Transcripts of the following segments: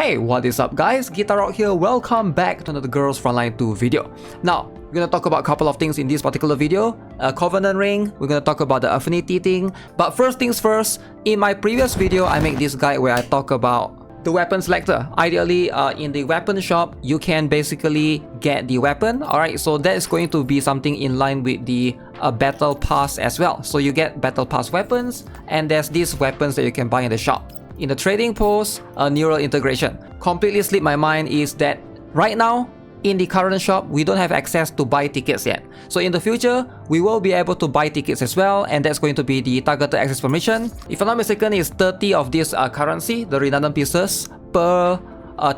Hey, what is up guys? GuitarRock here, welcome back to another Girls Frontline 2 video. Now, we're gonna talk about a couple of things in this particular video. A Covenant Ring, we're gonna talk about the Affinity thing. But first things first, in my previous video, I make this guide where I talk about the weapon selector. Ideally, in the weapon shop, you can basically get the weapon. Alright, so that is going to be something in line with the Battle Pass as well. So you get Battle Pass weapons, and there's these weapons that you can buy in the shop. In the trading post, a neural integration. Completely slipped my mind is that right now, in the current shop, we don't have access to buy tickets yet. So in the future, we will be able to buy tickets as well, and that's going to be the targeted access permission. If I'm not mistaken, it's 30 of this currency, the redundant pieces, per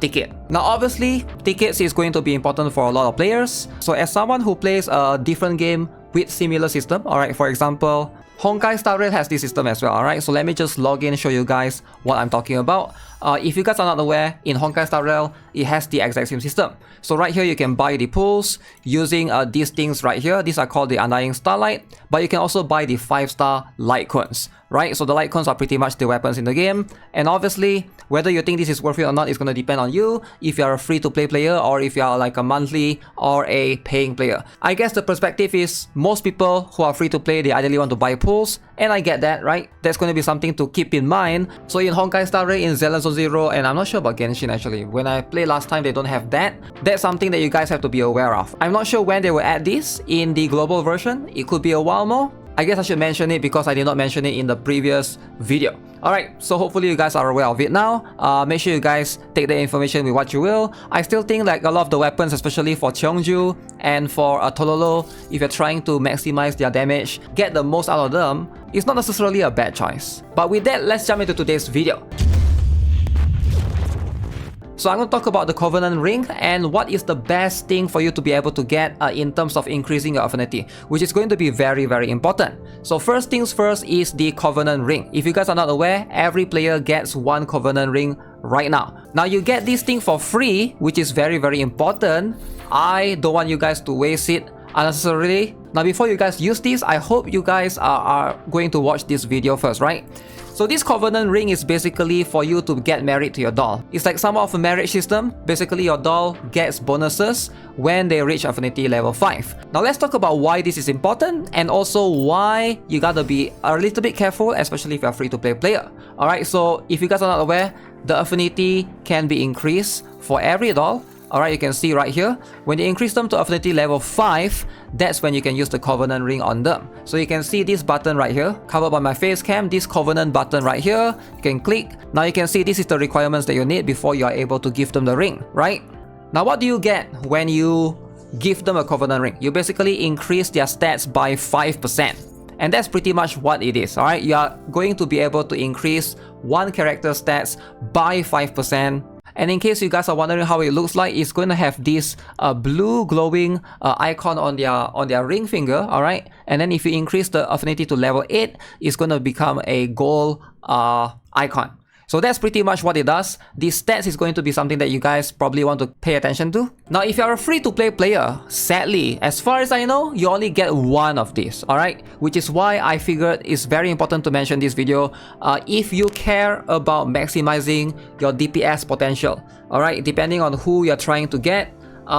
ticket. Now obviously, tickets is going to be important for a lot of players. So as someone who plays a different game with similar system, alright, for example, Honkai Star Rail has this system as well, alright? So let me just log in and show you guys what I'm talking about. If you guys are not aware, in Honkai Star Rail, it has the exact same system. So right here, you can buy the pools using these things right here. These are called the Undying Starlight, but you can also buy the 5-star light cones, right? So the light cones are pretty much the weapons in the game. And obviously, whether you think this is worth it or not is going to depend on you, if you're a free-to-play player or if you're like a monthly or a paying player. I guess the perspective is most people who are free-to-play, they ideally want to buy pools, and I get that, right? That's going to be something to keep in mind. So in Honkai Star Rail, in Zero Zero, and I'm not sure about Genshin actually. When I played last time, they don't have that. That's something that you guys have to be aware of. I'm not sure when they will add this in the global version. It could be a while more. I guess I should mention it because I did not mention it in the previous video. Alright, so hopefully you guys are aware of it now. Make sure you guys take the information with what you will. I still think like a lot of the weapons, especially for Cheongju and for Tololo, if you're trying to maximize their damage, get the most out of them, it's not necessarily a bad choice. But with that, let's jump into today's video. So I'm going to talk about the Covenant Ring and what is the best thing for you to be able to get in terms of increasing your affinity, which is going to be very, very important. So first things first is the Covenant Ring. If you guys are not aware, every player gets one Covenant Ring right now. Now you get this thing for free, which is very, very important. I don't want you guys to waste it unnecessarily. Now before you guys use this, I hope you guys are going to watch this video first, right? So this Covenant Ring is basically for you to get married to your doll. It's like some of a marriage system. Basically, your doll gets bonuses when they reach Affinity level 5. Now let's talk about why this is important and also why you gotta be a little bit careful, especially if you're a free-to-play player. Alright, so if you guys are not aware, the Affinity can be increased for every doll. Alright, you can see right here, when you increase them to Affinity level 5, that's when you can use the Covenant Ring on them. So you can see this button right here, covered by my face cam, this Covenant button right here, you can click. Now you can see this is the requirements that you need before you are able to give them the ring, right? Now what do you get when you give them a Covenant Ring? You basically increase their stats by 5%. And that's pretty much what it is, alright? You are going to be able to increase one character's stats by 5%. And in case you guys are wondering how it looks like, it's going to have this blue glowing icon on their ring finger, alright? And then if you increase the affinity to level 8, it's going to become a gold icon. So that's pretty much what it does. The stats is going to be something that you guys probably want to pay attention to. Now, if you're a free-to-play player, sadly, as far as I know, you only get one of these, alright? Which is why I figured it's very important to mention this video. If you care about maximizing your DPS potential, alright? Depending on who you're trying to get,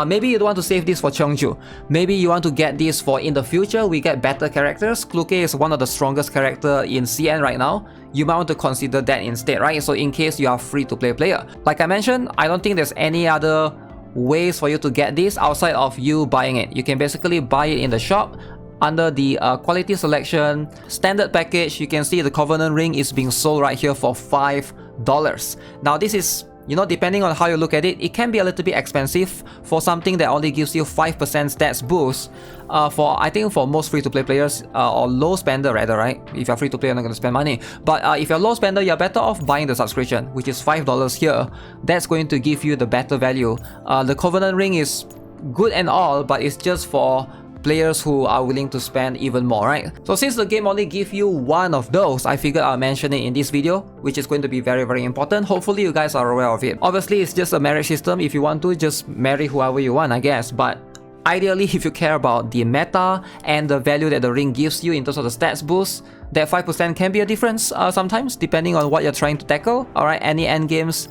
maybe you don't want to save this for Cheongju. Maybe you want to get this for in the future, we get better characters. Kluke is one of the strongest characters in CN right now. You might want to consider that instead, right? So in case you are free-to-play player. Like I mentioned, I don't think there's any other ways for you to get this outside of you buying it. You can basically buy it in the shop under the quality selection standard package. You can see the Covenant Ring is being sold right here for $5. Now this is, you know, depending on how you look at it, it can be a little bit expensive for something that only gives you 5% stats boost. I think for most free-to-play players, or low spender rather, right? If you're free-to-play, you're not going to spend money. But if you're low spender, you're better off buying the subscription, which is $5 here. That's going to give you the better value. The Covenant Ring is good and all, but it's just for players who are willing to spend even more, right? So since the game only gives you one of those, I figured I'll mention it in this video, which is going to be very, very important. Hopefully you guys are aware of it. Obviously, it's just a marriage system. If you want to, just marry whoever you want, I guess. But ideally, if you care about the meta and the value that the ring gives you in terms of the stats boost, that 5% can be a difference sometimes, depending on what you're trying to tackle. Alright, any end games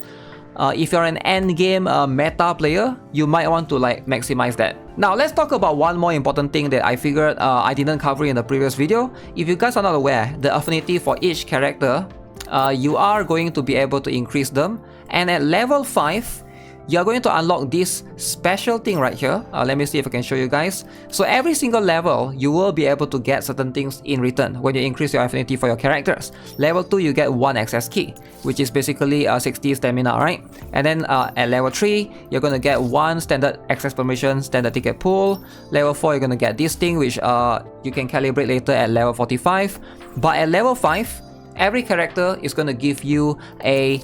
if you're an endgame meta player, you might want to like maximize that. Now let's talk about one more important thing that I figured I didn't cover in the previous video. If you guys are not aware, the affinity for each character, you are going to be able to increase them, and at level 5, you are going to unlock this special thing right here. Let me see if I can show you guys. So every single level, you will be able to get certain things in return when you increase your affinity for your characters. Level 2, you get 1 access key, which is basically 60 stamina, right? And then at level 3, you're going to get 1 standard access permission, standard ticket pool. Level 4, you're going to get this thing, which you can calibrate later at level 45. But at level 5, every character is going to give you a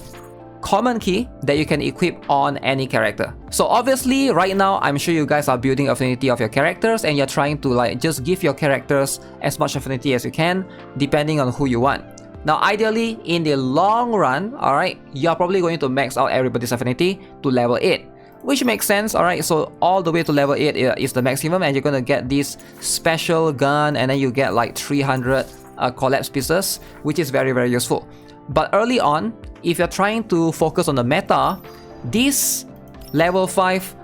common key that you can equip on any character. So obviously right now I'm sure you guys are building affinity of your characters and you're trying to like just give your characters as much affinity as you can depending on who you want. Now ideally in the long run, alright, you're probably going to max out everybody's affinity to level 8, which makes sense. Alright, so all the way to level 8 is the maximum, and you're gonna get this special gun, and then you get like 300 collapse pieces, which is very useful. But early on, if you're trying to focus on the meta, this level 5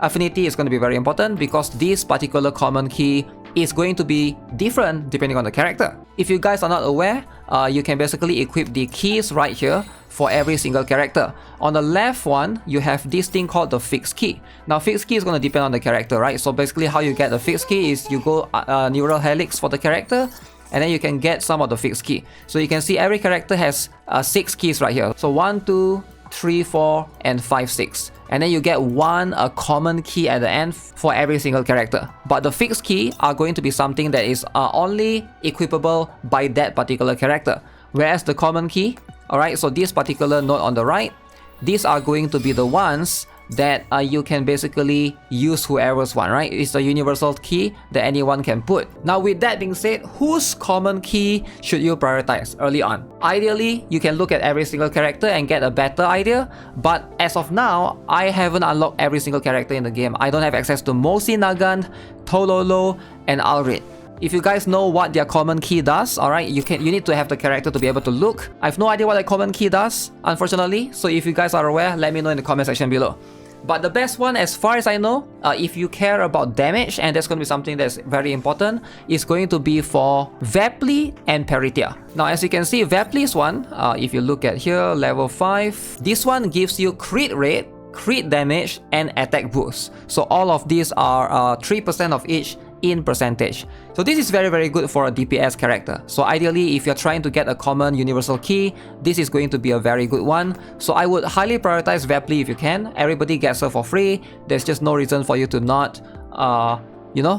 affinity is going to be very important because this particular common key is going to be different depending on the character. If you guys are not aware, you can basically equip the keys right here for every single character. On the left one, you have this thing called the fixed key. Now fixed key is going to depend on the character, right? So basically how you get the fixed key is you go neural helix for the character, and then you can get some of the fixed key. So you can see every character has 6 keys right here. So 1, 2, 3, 4, and 5, 6. And then you get one common key at the end for every single character. But the fixed key are going to be something that is only equipable by that particular character. Whereas the common key, alright, so this particular node on the right, these are going to be the ones that you can basically use whoever's one, right? It's a universal key that anyone can put. Now with that being said, whose common key should you prioritize early on? Ideally, you can look at every single character and get a better idea, but as of now, I haven't unlocked every single character in the game. I don't have access to Mosi Nagant, Tololo, and Alrid. If you guys know what their common key does, alright, you need to have the character to be able to look. I have no idea what the common key does, unfortunately, so if you guys are aware, let me know in the comment section below. But the best one, as far as I know, if you care about damage, and that's going to be something that's very important, is going to be for Vepli and Peritia. Now as you can see, Vepli's one, if you look at here, level 5, this one gives you crit rate, crit damage, and attack boost. So all of these are 3% of each in percentage. So this is very good for a DPS character. So ideally, if you're trying to get a common universal key, this is going to be a very good one. So I would highly prioritize Vepli if you can. Everybody gets her for free. There's just no reason for you to not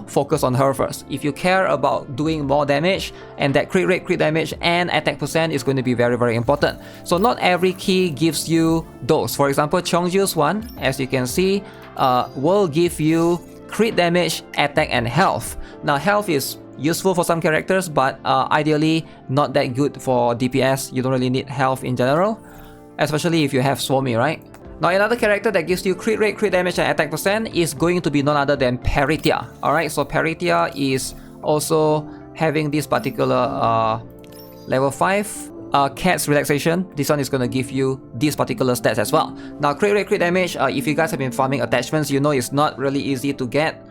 focus on her first. If you care about doing more damage, and that crit rate, crit damage, and attack percent is going to be very important. So not every key gives you those. For example, Chongju's one, as you can see, will give you crit damage, attack, and health. Now health is useful for some characters, but ideally not that good for DPS. You don't really need health in general, especially if you have Swami, right? Now another character that gives you crit rate, crit damage, and attack percent is going to be none other than Peritia. Alright, so Peritia is also having this particular level 5 Cat's Relaxation. This one is going to give you these particular stats as well. Now crit rate, crit damage, if you guys have been farming attachments, you know it's not really easy to get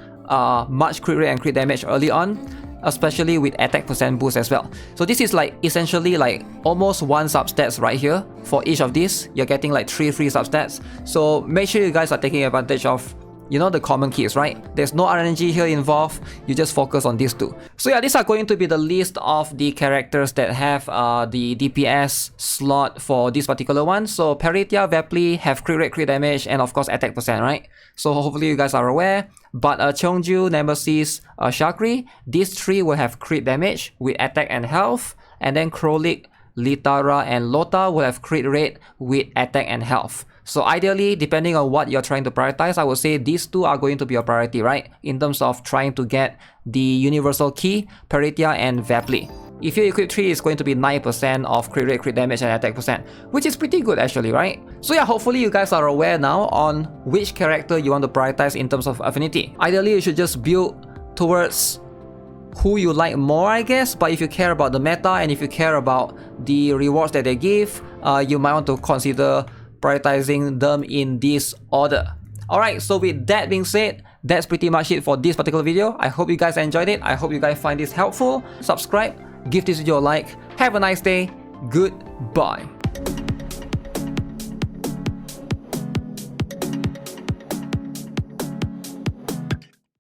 much crit rate and crit damage early on, especially with attack percent boost as well. So this is like essentially like almost 1 substats right here. For each of these, you're getting like 3 free substats. So make sure you guys are taking advantage of the common keys, right? There's no RNG here involved. You just focus on these two. So yeah, these are going to be the list of the characters that have the DPS slot for this particular one. So Peritia, Vepli have crit rate, crit damage, and of course attack percent, right? So hopefully you guys are aware. But Chongju, Nemesis, Shakri, these 3 will have crit damage with attack and health. And then Krolik, Litara, and Lota will have crit rate with attack and health. So ideally, depending on what you're trying to prioritize, I would say these 2 are going to be a priority, right? In terms of trying to get the universal key, Peritia and Vepli. If you equip 3, it's going to be 9% of crit rate, crit damage, and attack percent, which is pretty good actually, right? So yeah, hopefully you guys are aware now on which character you want to prioritize in terms of affinity. Ideally, you should just build towards who you like more, I guess. But if you care about the meta and if you care about the rewards that they give, you might want to consider prioritizing them in this order. Alright, so with that being said, that's pretty much it for this particular video. I hope you guys enjoyed it. I hope you guys find this helpful. Subscribe, give this video a like. Have a nice day. Goodbye.